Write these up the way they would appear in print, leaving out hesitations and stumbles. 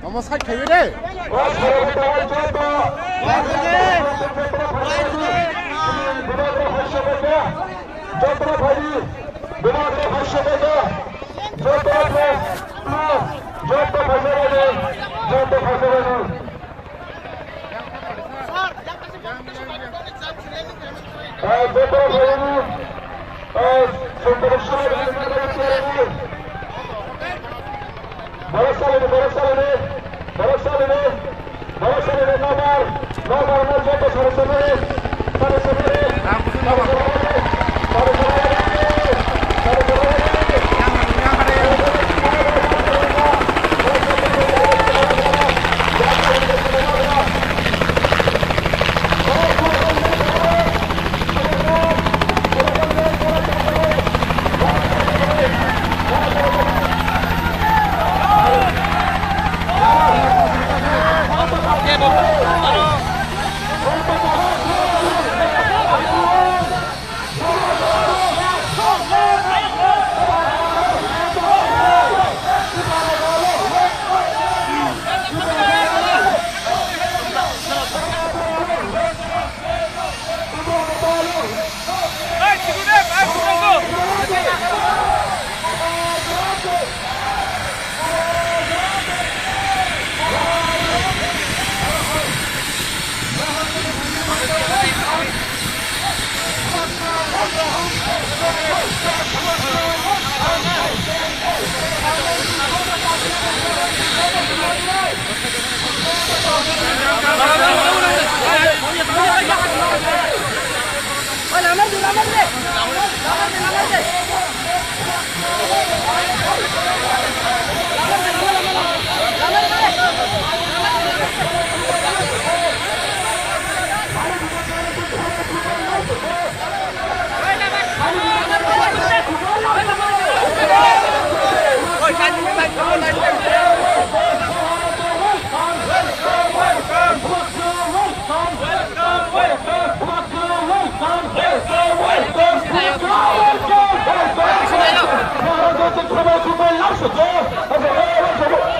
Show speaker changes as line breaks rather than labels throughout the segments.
Ama 살 개위래.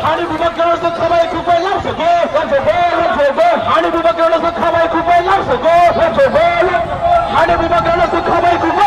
आणि विभाग खबाई खूप लावू शकतो आणि विभाग खबाई खूप लावू शकतो आणि विभाग खबाई खूप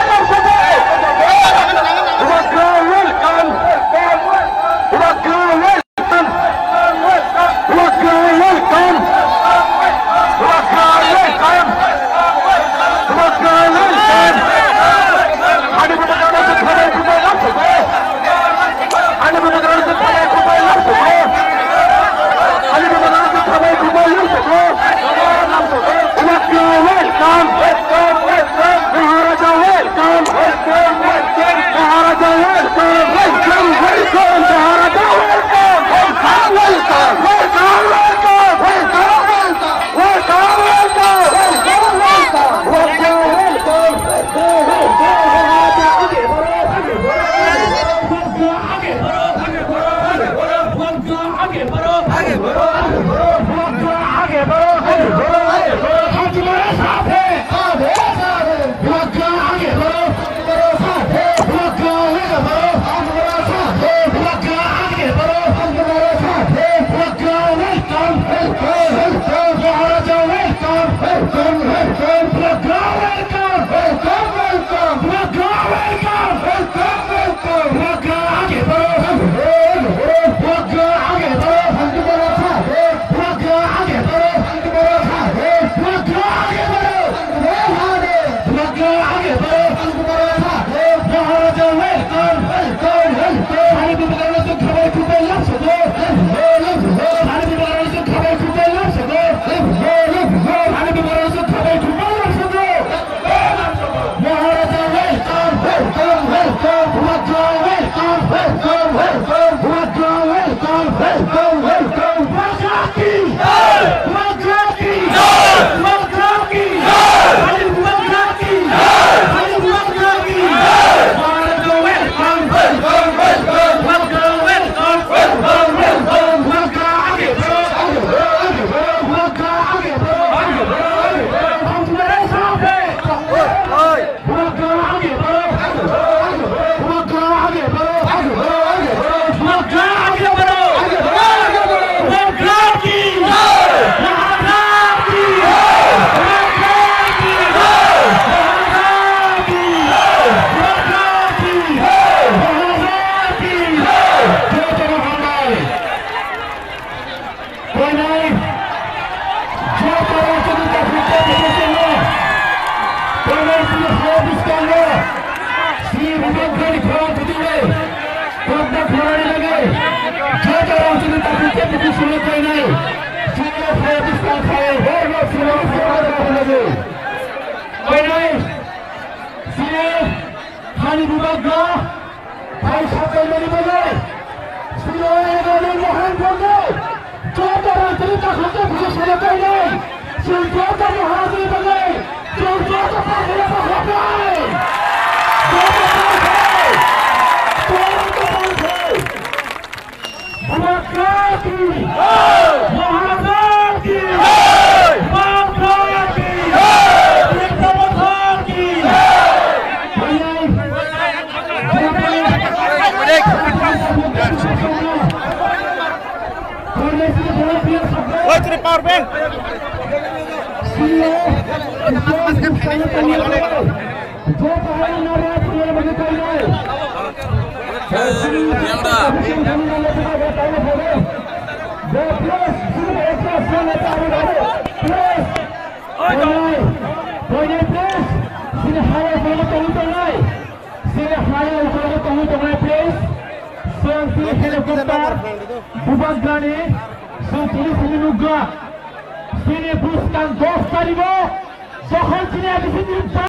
bukan kawan kedua. Kontak berani lagi. Jaga untuk kita buku sulit ini. Sehingga Pakistan saya hormat sulit lagi. Baik. Sini Hani Bubagga. Hai sampai dari mana? Sudah ada Mohan Bogga. Jaga untuk kita buku sulit ini. Sehingga Mohan Bogga. Jaga
Wait to the power bank.
Bubagga ni tulis ini nuga sini buskan 10 kali bo. Jokon sini ada sini